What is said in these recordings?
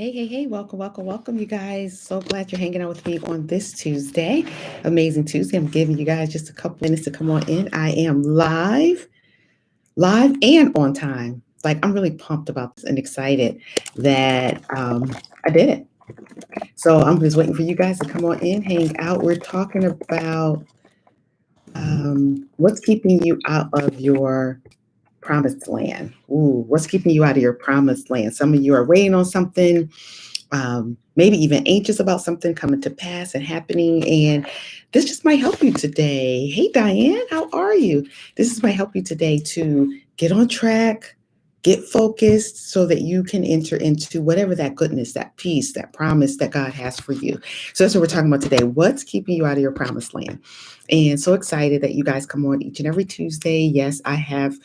Hey, welcome, you guys. So glad you're hanging out with me on this Tuesday. Amazing Tuesday. I'm giving you guys just a couple minutes to come on in. I am live and on time. Like, I'm really pumped about this and excited that I did it. So I'm just waiting for you guys to come on in, hang out. We're talking about what's keeping you out of your promised land. Ooh, what's keeping you out of your promised land? Some of you are waiting on something, maybe even anxious about something coming to pass and happening. And this just might help you today. Hey, Diane, how are you? This is might help you today to get on track, get focused so that you can enter into whatever that goodness, that peace, that promise that God has for you. So that's what we're talking about today. What's keeping you out of your promised land? And so excited that you guys come on each and every Tuesday. Yes, I have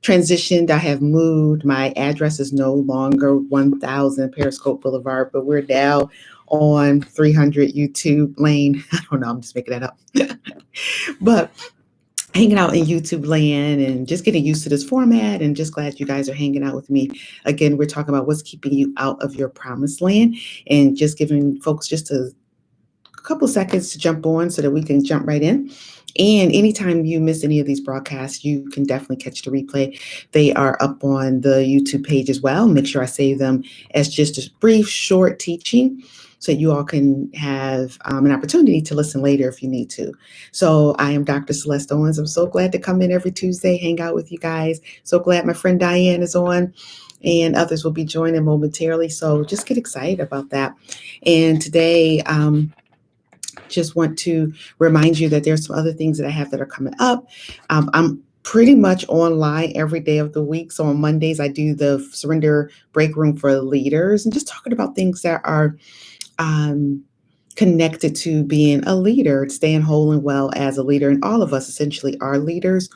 transitioned. I have moved. My address is no longer 1000 Periscope Boulevard, but we're now on 300 YouTube Lane. I don't know. I'm just making that up. But hanging out in YouTube land and just getting used to this format and just glad you guys are hanging out with me. Again, we're talking about what's keeping you out of your promised land and just giving folks just a couple seconds to jump on so that we can jump right in. And anytime you miss any of these broadcasts, you can definitely catch the replay. They are up on the YouTube page as well. Make sure I save them as just a brief, short teaching so you all can have an opportunity to listen later if you need to. So I am Dr. Celeste Owens. I'm so glad to come in every Tuesday, hang out with you guys. So glad my friend Diane is on and others will be joining momentarily. So just get excited about that. And today, just want to remind you that there's some other things that I have that are coming up. I'm pretty much online every day of the week. So on Mondays, I do the Surrender Break Room for Leaders and just talking about things that are connected to being a leader, staying whole and well as a leader. And all of us essentially are leaders.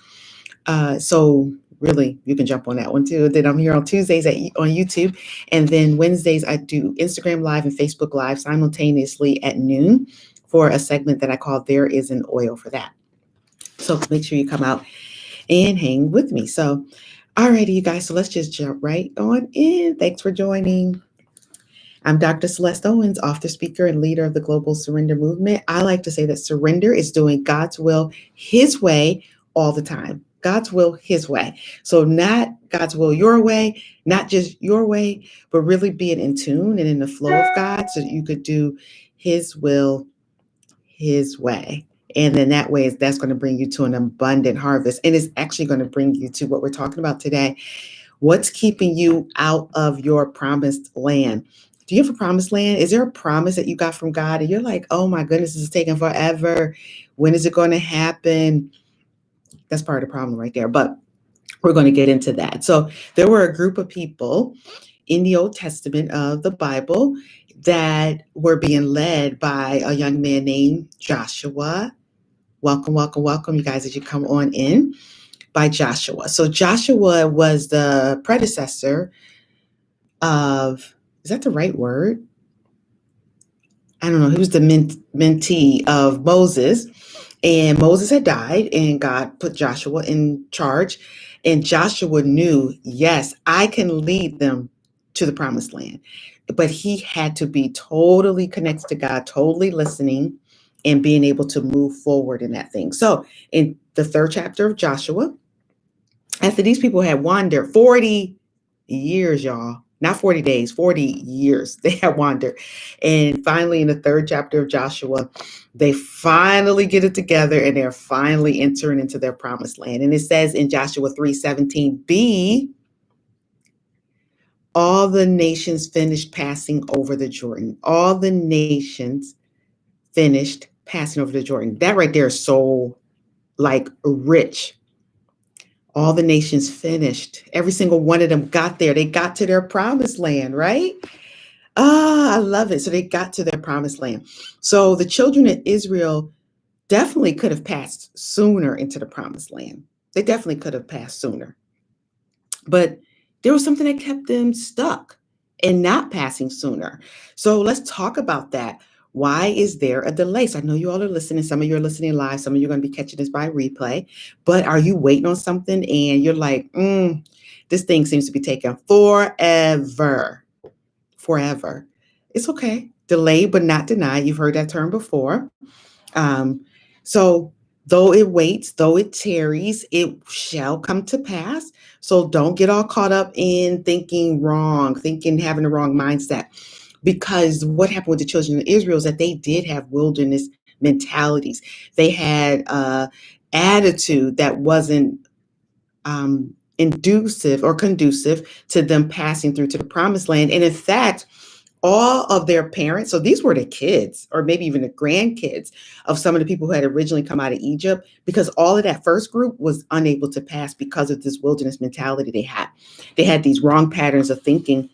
So really, you can jump on that one too. Then I'm here on Tuesdays on YouTube. And then Wednesdays, I do Instagram Live and Facebook Live simultaneously at noon for a segment that I call There Is an Oil for That. So make sure you come out and hang with me. So, alrighty, you guys. So let's just jump right on in. Thanks for joining. I'm Dr. Celeste Owens, author, speaker, and leader of the Global Surrender Movement. I like to say that surrender is doing God's will His way all the time. God's will His way. So not God's will your way, not just your way, but really being in tune and in the flow of God so that you could do His will His way. And then that way, that's going to bring you to an abundant harvest. And it's actually going to bring you to what we're talking about today. What's keeping you out of your promised land? Do you have a promised land? Is there a promise that you got from God and you're like, oh my goodness, this is taking forever. When is it going to happen? That's part of the problem right there. But we're going to get into that. So there were a group of people in the Old Testament of the Bible that were being led by a young man named Joshua. Welcome, you guys, as you come on in, by Joshua. So Joshua was the predecessor of, is that the right word? I don't know. He was the mentee of Moses, and Moses had died, and God put Joshua in charge. And Joshua knew, yes, I can lead them to the promised land. But he had to be totally connected to God, totally listening, and being able to move forward in that thing. So in the third chapter of Joshua, after these people had wandered 40 years, y'all, not 40 days, 40 years they had wandered. And finally, in the third chapter of Joshua, they finally get it together and they're finally entering into their promised land. And it says in Joshua 3:17b, all the nations finished passing over the Jordan. All the nations finished passing over the Jordan. That right there is so like rich. All the nations finished. Every single one of them got there. They got to their promised land, right? I love it. So they got to their promised land. So the children of Israel definitely could have passed sooner into the promised land. They definitely could have passed sooner. But there was something that kept them stuck and not passing sooner. So let's talk about that. Why is there a delay? So I know you all are listening. Some of you are listening live. Some of you are going to be catching this by replay. But are you waiting on something and you're like, this thing seems to be taking forever? forever. It's okay. Delay but not denied. You've heard that term before. Um, so though it waits, though it tarries, it shall come to pass. So don't get all caught up in thinking wrong, thinking having the wrong mindset. Because what happened with the children of Israel is that they did have wilderness mentalities. They had attitude that wasn't inducive or conducive to them passing through to the promised land. And in fact, all of their parents, so these were the kids or maybe even the grandkids of some of the people who had originally come out of Egypt, because all of that first group was unable to pass because of this wilderness mentality they had. They had these wrong patterns of thinking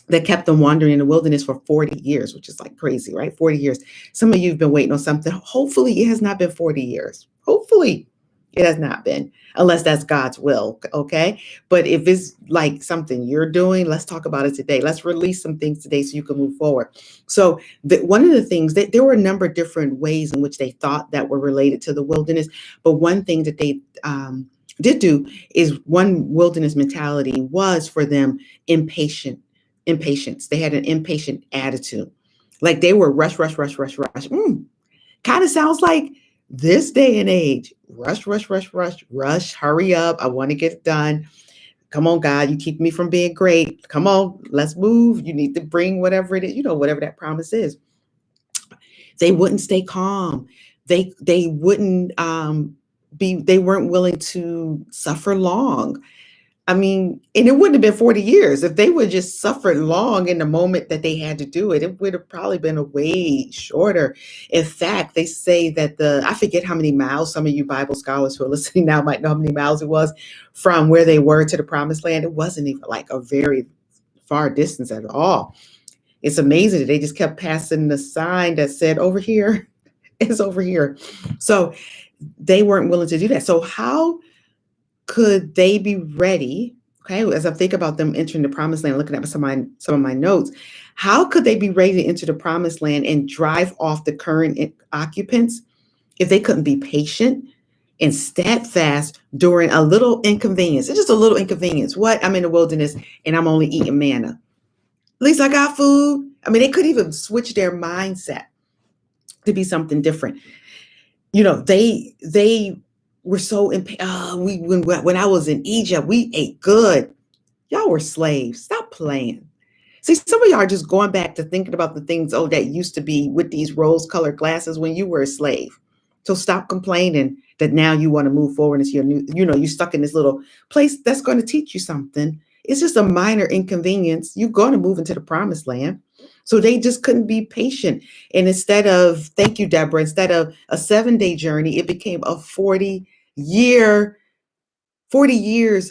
that kept them wandering in the wilderness for 40 years, which is like crazy, right? 40 years. Some of you have been waiting on something. Hopefully it has not been 40 years. Hopefully it has not been, unless that's God's will, okay? But if it's like something you're doing, let's talk about it today. Let's release some things today so you can move forward. So one of the things, that there were a number of different ways in which they thought that were related to the wilderness, but one thing that they did do is one wilderness mentality was for them impatience. They had an impatient attitude. Like they were rush, rush, rush, rush, rush. Kind of sounds like this day and age. Rush, rush, rush, rush, rush, hurry up. I want to get it done. Come on, God, you keep me from being great. Come on, let's move. You need to bring whatever it is, whatever that promise is. They wouldn't stay calm. They wouldn't they weren't willing to suffer long. I mean, and it wouldn't have been 40 years. If they would just suffered long in the moment that they had to do it, it would have probably been a way shorter. In fact, they say that I forget how many miles, some of you Bible scholars who are listening now might know how many miles it was from where they were to the promised land. It wasn't even like a very far distance at all. It's amazing that they just kept passing the sign that said over here, it's over here. So they weren't willing to do that. So how could they be ready? Okay, as I think about them entering the promised land, looking at some of my notes, how could they be ready to enter the promised land and drive off the current occupants if they couldn't be patient and steadfast during a little inconvenience? It's just a little inconvenience. What? I'm in the wilderness and I'm only eating manna. At least I got food. I mean, they could even switch their mindset to be something different. They were so when I was in Egypt, we ate good. Y'all were slaves. Stop playing. See, some of y'all are just going back to thinking about the things, that used to be with these rose-colored glasses when you were a slave. So stop complaining that now you want to move forward into your new, you're stuck in this little place that's going to teach you something. It's just a minor inconvenience. You're going to move into the promised land. So they just couldn't be patient. And thank you, Deborah, instead of a 7-day journey, it became a 40 years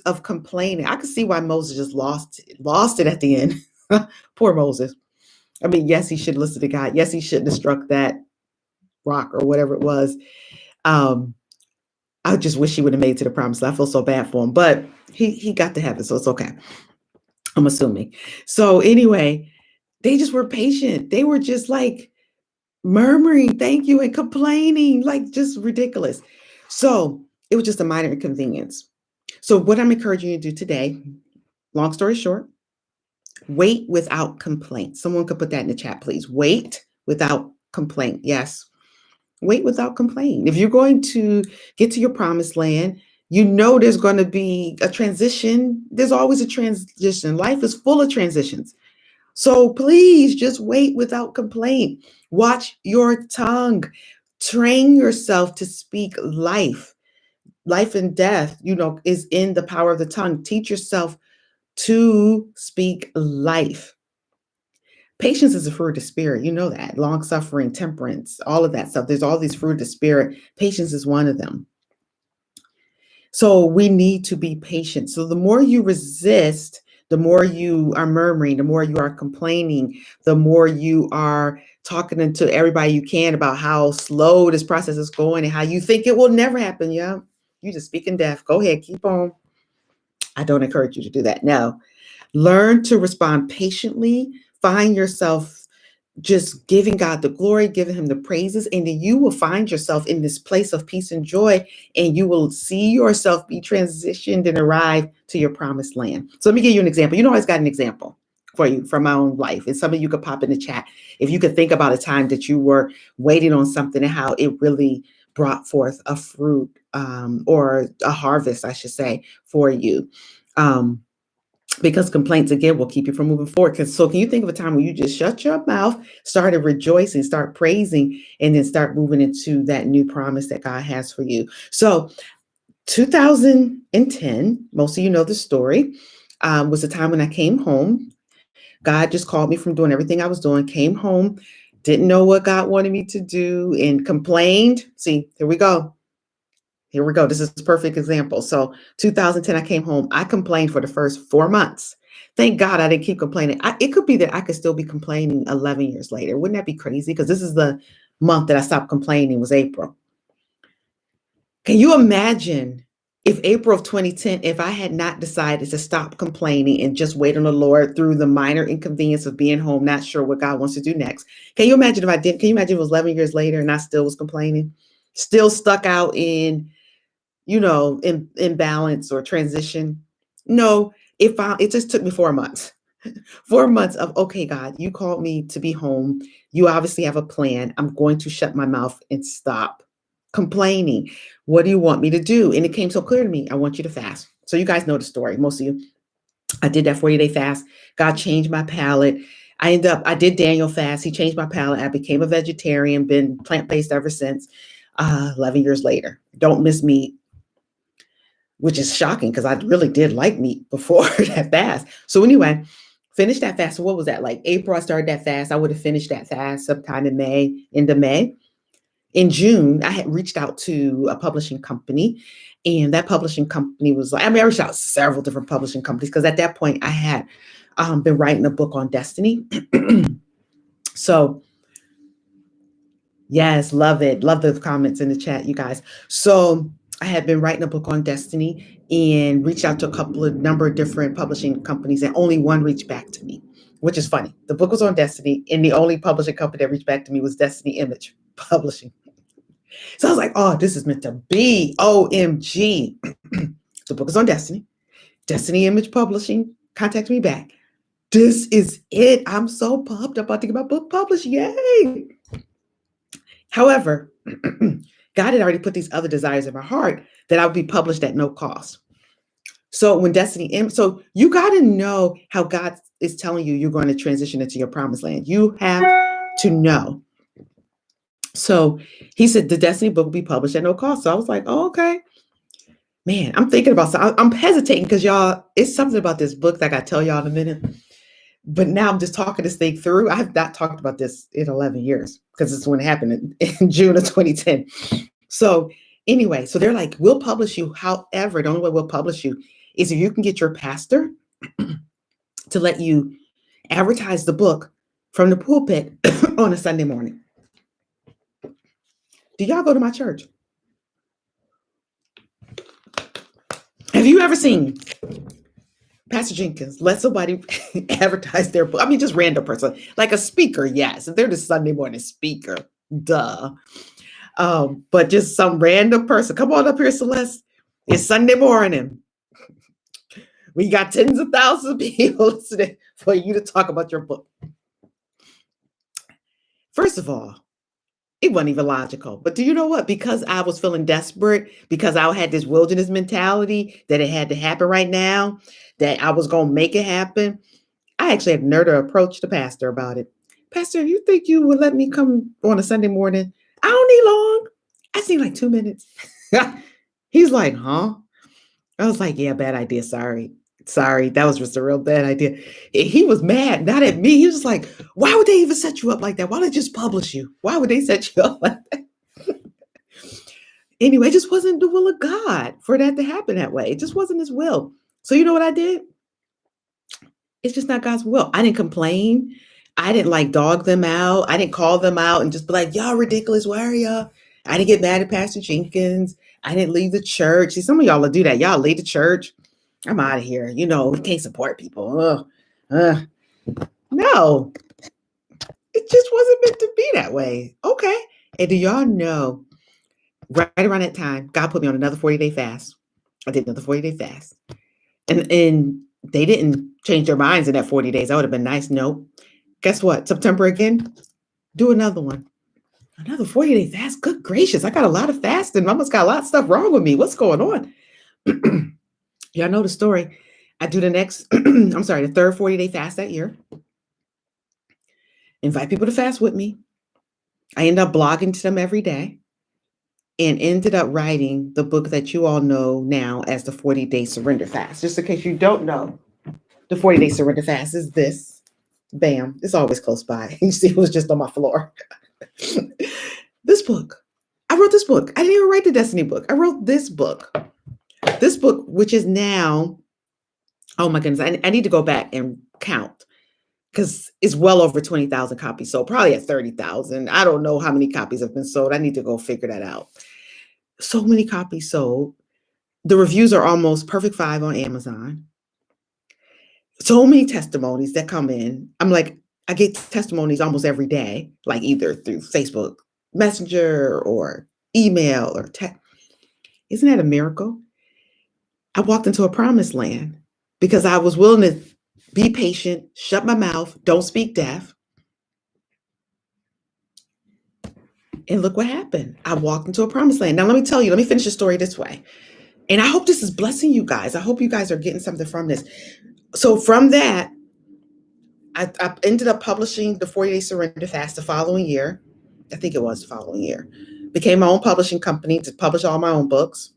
of complaining. I could see why Moses just lost it at the end. Poor Moses. I mean, yes, he should listen to God. Yes, he shouldn't have struck that rock or whatever it was. I just wish he would have made it to the promised land. I feel so bad for him, but he got to heaven, so it's okay. I'm assuming. So anyway, they just were patient. They were just like murmuring, thank you, and complaining, like just ridiculous. So it was just a minor inconvenience. So what I'm encouraging you to do today, long story short, wait without complaint. Someone could put that in the chat, please. Wait without complaint. Yes. Wait without complaint. If you're going to get to your promised land, there's going to be a transition. There's always a transition. Life is full of transitions. So please just wait without complaint. Watch your tongue. Train yourself to speak life. Life and death, is in the power of the tongue. Teach yourself to speak life. Patience is a fruit of the spirit. You know that. Long suffering, temperance, all of that stuff. There's all these fruit of the spirit. Patience is one of them. So we need to be patient. So the more you resist, the more you are murmuring, the more you are complaining, the more you are talking to everybody you can about how slow this process is going and how you think it will never happen. Yeah, you just speaking death. Go ahead, keep on. I don't encourage you to do that. No. Learn to respond patiently. Find yourself just giving God the glory, giving him the praises, and then you will find yourself in this place of peace and joy, and you will see yourself be transitioned and arrive to your promised land. So let me give you an example. I always got an example. for you from my own life. And some of you could pop in the chat if you could think about a time that you were waiting on something and how it really brought forth a fruit, or a harvest, I should say, for you. Because complaints again will keep you from moving forward. So can you think of a time when you just shut your mouth, started rejoicing, start praising, and then start moving into that new promise that God has for you? So 2010, most of you know the story, was the time when I came home. God just called me from doing everything I was doing, came home, didn't know what God wanted me to do, and complained. See, here we go. Here we go. This is a perfect example. So 2010, I came home. I complained for the first 4 months. Thank God I didn't keep complaining. It could be that I could still be complaining 11 years later. Wouldn't that be crazy? Because this is the month that I stopped complaining, was April. Can you imagine if April of 2010, if I had not decided to stop complaining and just wait on the Lord through the minor inconvenience of being home, not sure what God wants to do next? Can you imagine if I didn't? Can you imagine if it was 11 years later and I still was complaining, still stuck out in, imbalance or transition? No, it just took me 4 months. 4 months of, okay, God, you called me to be home. You obviously have a plan. I'm going to shut my mouth and stop complaining. What do you want me to do? And it came so clear to me. I want you to fast. So you guys know the story, most of you. I did that 40-day fast. God changed my palate. I did Daniel fast. He changed my palate. I became a vegetarian, been plant-based ever since, 11 years later. Don't miss meat, which is shocking because I really did like meat before that fast. So anyway, finished that fast. So what was that? Like April, I started that fast. I would have finished that fast sometime in May, into May. In June, I had reached out to a publishing company, and that publishing company was like, I reached out to several different publishing companies because at that point I had been writing a book on destiny. So yes, love it. Love the comments in the chat, you guys. So I had been writing a book on destiny and reached out to a number of different publishing companies, and only one reached back to me, which is funny. The book was on Destiny, and the only publishing company that reached back to me was Destiny Image Publishing. So I was like, oh, this is meant to be. OMG. The book is on Destiny. Destiny Image Publishing contacted me back. This is it. I'm so pumped. I'm about to get my book published. Yay. However, God had already put these other desires in my heart that I would be published at no cost. So when so you got to know how God is telling you you're going to transition into your promised land. You have to know. So he said the Destiny book will be published at no cost. So I was like, oh, okay. Man, I'm thinking about, I'm hesitating because y'all, it's something about this book that I got to tell y'all in a minute. But now I'm just talking this thing through. I have not talked about this in 11 years because it's when it happened in June of 2010. So anyway, so they're like, we'll publish you. However, the only way we'll publish you is if you can get your pastor to let you advertise the book from the pulpit on a Sunday morning. Do y'all go to my church? Have you ever seen Pastor Jenkins let somebody advertise their book? I mean, just random person, like a speaker, yes. If they're the Sunday morning speaker, duh. But just some random person. Come on up here, Celeste. It's Sunday morning. We got tens of thousands of people listening for you to talk about your book. First of all, it wasn't even logical. But do you know what? Because I was feeling desperate, because I had this wilderness mentality that it had to happen right now, that I was going to make it happen, I actually had nerve to approach the pastor about it. Pastor, you think you would let me come on a Sunday morning? I don't need long. I just need like 2 minutes. He's like, huh? I was like, yeah, bad idea. Sorry. That was just a real bad idea. He was mad, not at me. He was like, why would they even set you up like that? Why don't they just publish you? Why would they set you up like that? Anyway, it just wasn't the will of God for that to happen that way. It just wasn't his will. So you know what I did? It's just not God's will. I didn't complain. I didn't like dog them out. I didn't call them out and just be like, y'all ridiculous. Why are y'all? I didn't get mad at Pastor Jenkins. I didn't leave the church. See, some of y'all will do that. Y'all leave the church. I'm out of here. We can't support people. No, it just wasn't meant to be that way. Okay. And do y'all know, right around that time, God put me on another 40-day fast. I did another 40-day fast. And They didn't change their minds in that 40 days. That would have been nice. Nope. Guess what? September again, do another one. Another 40-day fast. Good gracious. I got a lot of fasting. I almost got a lot of stuff wrong with me. What's going on? Y'all know the story. I do the next, the third 40-day fast that year. Invite people to fast with me. I end up blogging to them every day and ended up writing the book that you all know now as the 40-day surrender fast. Just in case you don't know, the 40-day surrender fast is this. Bam. It's always close by. You see, it was just on my floor. This book. I wrote this book. I didn't even write the Destiny book. I wrote this book. This book, which is now, oh my goodness, I need to go back and count because it's well over 20,000 copies sold, probably at 30,000. I don't know how many copies have been sold. I need to go figure that out. So many copies sold. The reviews are almost perfect 5 on Amazon. So many testimonies that come in. I'm like, I get testimonies almost every day, like either through Facebook Messenger or email or text. Isn't that a miracle? I walked into a promised land because I was willing to be patient, shut my mouth, don't speak deaf. And look what happened. I walked into a promised land. Now, let me finish the story this way. And I hope this is blessing you guys. I hope you guys are getting something from this. So from that, I ended up publishing the 40-Day Surrender Fast the following year. I think it was the following year. Became my own publishing company to publish all my own books.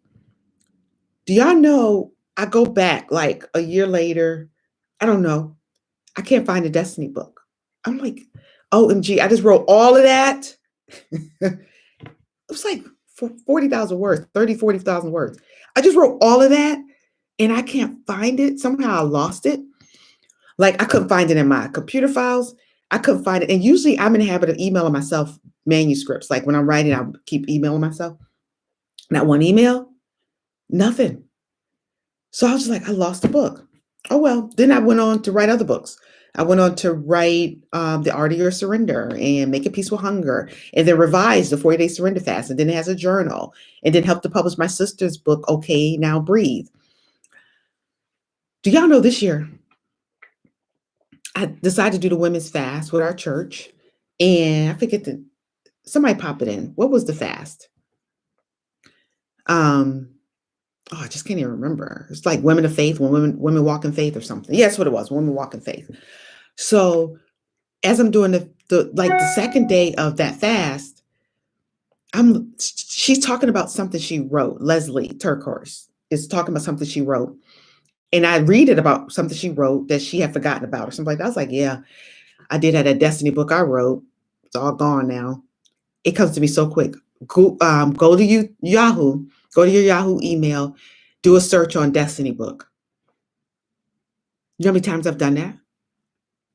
Do y'all know I go back like a year later? I don't know. I can't find a Destiny book. I'm like, OMG, I just wrote all of that. It was like 40,000 words, 40,000 words. I just wrote all of that and I can't find it. Somehow I lost it. Like I couldn't find it in my computer files. I couldn't find it. And usually I'm in the habit of emailing myself manuscripts. Like when I'm writing, I'll keep emailing myself. Not one email, nothing. So I was just like, I lost the book. Oh, well, then I went on to write other books. I went on to write The Art of Your Surrender and Make a Peace with Hunger, and then revised the 40-Day Surrender Fast, and then it has a journal, and then helped to publish my sister's book, Okay, Now Breathe. Do y'all know this year, I decided to do the women's fast with our church, and I forget somebody pop it in. What was the fast? I just can't even remember. It's like Women of Faith, when women walk in faith or something. Yeah, that's what it was. Women walk in faith. So as I'm doing the second day of that fast, she's talking about something she wrote. Leslie Turkhorst is talking about something she wrote. And I read it about something she wrote that she had forgotten about or something like that. I was like, yeah, I did have that Destiny book I wrote. It's all gone now. It comes to me so quick. Go to Yahoo. Go to your Yahoo email, do a search on Destiny book. You know how many times I've done that?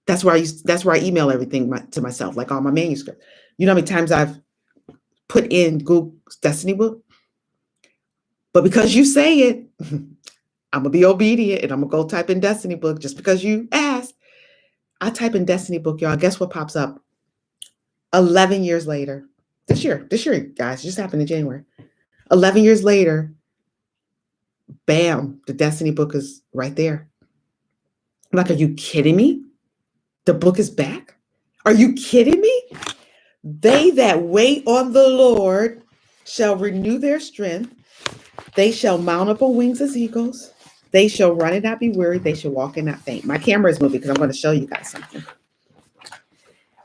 That's where I email everything to myself, like all my manuscripts. You know how many times I've put in Google Destiny book? But because you say it, I'm gonna be obedient and I'm gonna go type in Destiny book just because you asked. I type in Destiny book, y'all. Guess what pops up? 11 years later. This year, guys, it just happened in January. 11 years later, bam, the Destiny book is right there. I'm like, are you kidding me? The book is back? Are you kidding me? They that wait on the Lord shall renew their strength. They shall mount up on wings as eagles. They shall run and not be weary. They shall walk and not faint. My camera is moving because I'm going to show you guys something.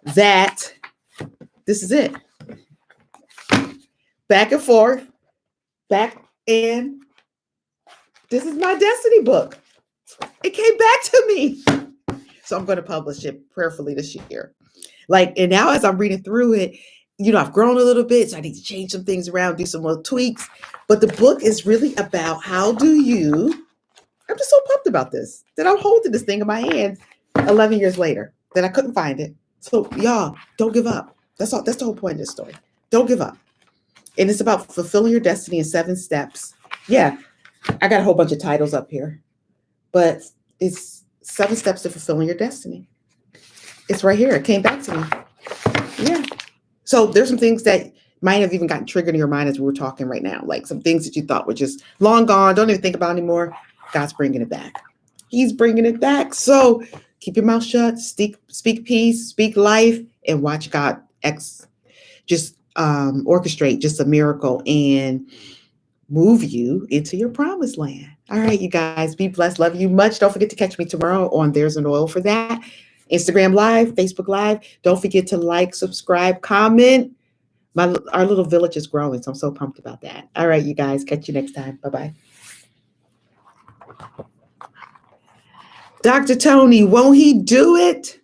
This is it. Back and forth. Back in. This is my Destiny book. It came back to me. So I'm going to publish it prayerfully this year. And now as I'm reading through it, I've grown a little bit, so I need to change some things around, do some more tweaks. But the book is really about I'm just so pumped about this, that I'm holding this thing in my hand 11 years later, that I couldn't find it. So y'all, don't give up. That's the whole point of this story. Don't give up. And it's about fulfilling your destiny in 7 steps. Yeah, I got a whole bunch of titles up here, but it's 7 steps to fulfilling your destiny. It's right here. It came back to me. Yeah. So there's some things that might have even gotten triggered in your mind as we were talking right now, like some things that you thought were just long gone, don't even think about anymore. God's bringing it back. He's bringing it back. So keep your mouth shut, speak peace, speak life, and watch God just orchestrate just a miracle and move you into your promised land. All right, you guys, be blessed. Love you much. Don't forget to catch me tomorrow on There's an Oil for That. Instagram Live, Facebook Live. Don't forget to like, subscribe, comment. Our little village is growing, so I'm so pumped about that. All right, you guys, catch you next time. Bye-bye. Dr. Tony, won't he do it?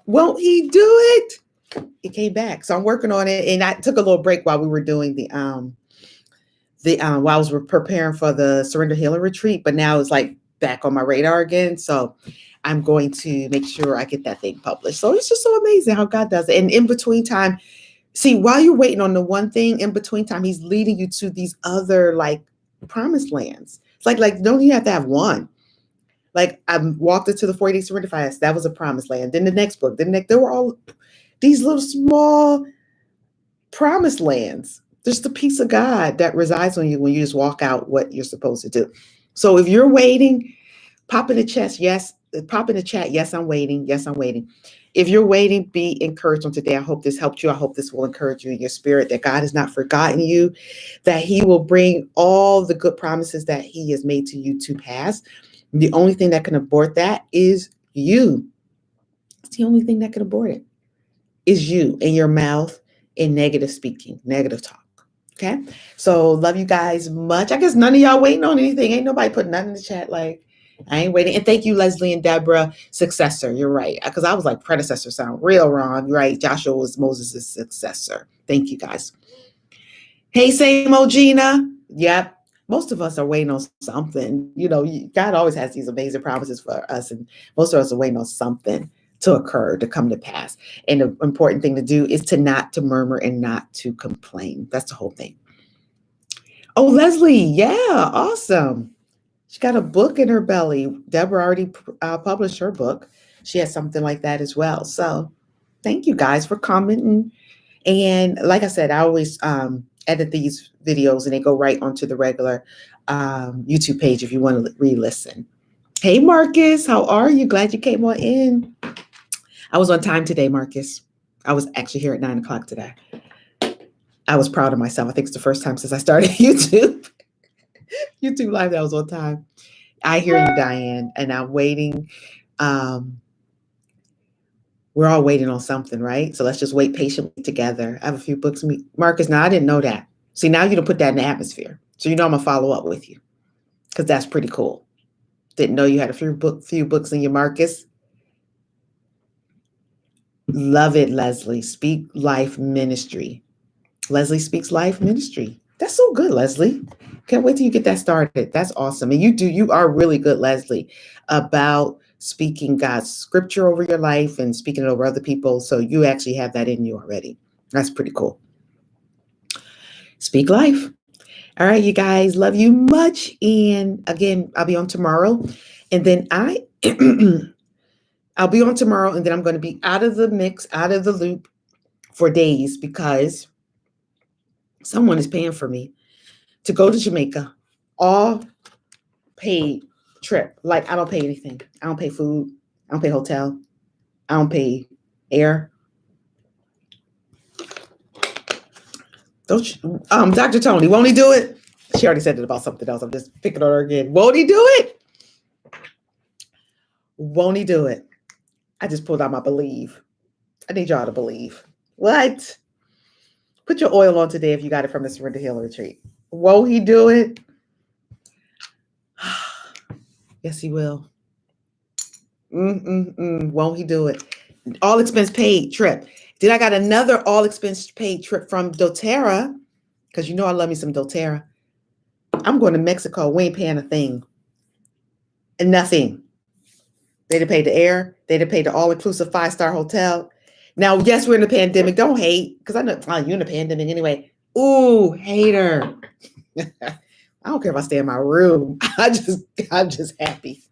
Won't he do it? It came back. So I'm working on it. And I took a little break while we were doing while I was preparing for the Surrender Healing Retreat, but now it's like back on my radar again. So I'm going to make sure I get that thing published. So it's just so amazing how God does it. And in between time, see, while you're waiting on the one thing, in between time, he's leading you to these other like promised lands. It's like don't you have to have one? Like I walked into the 40 Day Surrender Fast. That was a promised land. Then the next book, there were all these little small promised lands. There's the peace of God that resides on you when you just walk out what you're supposed to do. So if you're waiting, pop in the chat. Yes, pop in the chat. Yes, I'm waiting. Yes, I'm waiting. If you're waiting, be encouraged on today. I hope this helped you. I hope this will encourage you in your spirit that God has not forgotten you, that he will bring all the good promises that he has made to you to pass. The only thing that can abort that is you. It's the only thing that can abort it is you and your mouth and negative speaking, negative talk. Okay. So love you guys much. I guess none of y'all waiting on anything. Ain't nobody putting nothing in the chat. Like I ain't waiting. And thank you, Leslie and Deborah. Successor. You're right. Because I was like predecessor sound real wrong. You're right. Joshua was Moses' successor. Thank you guys. Hey, same old Gina. Yep. Most of us are waiting on something. You know, God always has these amazing promises for us. And most of us are waiting on something to occur, to come to pass. And the important thing to do is to not to murmur and not to complain. That's the whole thing. Oh, Leslie. Yeah. Awesome. She got a book in her belly. Deborah already published her book. She has something like that as well. So thank you guys for commenting. And like I said, I always edit these videos and they go right onto the regular YouTube page if you want to re-listen. Hey, Marcus, how are you? Glad you came on in. I was on time today, Marcus. I was actually here at 9 o'clock today. I was proud of myself. I think it's the first time since I started YouTube Live that I was on time. I hear you, Diane, and I'm waiting. We're all waiting on something, right? So let's just wait patiently together. I have a few books. Marcus, now I didn't know that. See, now you don't put that in the atmosphere. So you know I'm going to follow up with you because that's pretty cool. Didn't know you had a few books in your Marcus. Love it, Leslie. Speak Life Ministry. Leslie Speaks Life Ministry. That's so good, Leslie. Can't wait till you get that started. That's awesome. And you are really good, Leslie, about speaking God's scripture over your life and speaking it over other people. So you actually have that in you already. That's pretty cool. Speak life. All right, you guys, love you much. And again, I'll be on tomorrow. And then I'll be on tomorrow, and then I'm going to be out of the mix, out of the loop for days because someone is paying for me to go to Jamaica, all paid trip. Like I don't pay anything. I don't pay food. I don't pay hotel. I don't pay air. Don't you, Dr. Tony, won't he do it? She already said it about something else. I'm just picking on her again. Won't he do it? Won't he do it? I just pulled out my believe. I need y'all to believe. What? Put your oil on today if you got it from the Surrender Healing Retreat. Won't he do it? Yes, he will. Won't he do it? All expense paid trip. Then I got another all expense paid trip from doTERRA, because you know I love me some doTERRA. I'm going to Mexico. We ain't paying a thing. And nothing. They didn't pay the air. They didn't pay the all-inclusive 5-star hotel. Now, yes, we're in the pandemic. Don't hate, because I know you're in the pandemic anyway. Ooh, hater. I don't care if I stay in my room. I'm just happy.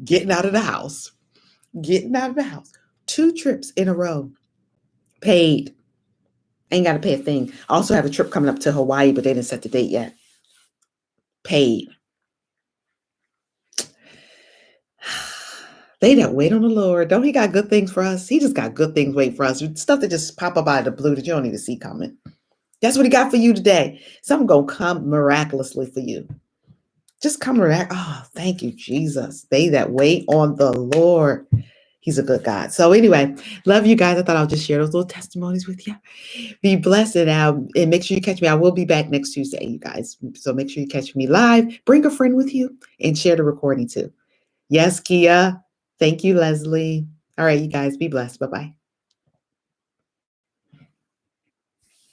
Getting out of the house. 2 trips in a row. Paid. Ain't got to pay a thing. I also have a trip coming up to Hawaii, but they didn't set the date yet. Paid. They that wait on the Lord, don't he got good things for us? He just got good things waiting for us. Stuff that just pop up out of the blue that you don't even see coming. That's what he got for you today. Something gonna come miraculously for you. Just come miraculously. Oh, thank you, Jesus. They that wait on the Lord. He's a good God. So anyway, love you guys. I thought I'll just share those little testimonies with you. Be blessed and make sure you catch me. I will be back next Tuesday, you guys. So make sure you catch me live. Bring a friend with you and share the recording too. Yes, Kia. Thank you, Leslie. All right, you guys, be blessed. Bye-bye.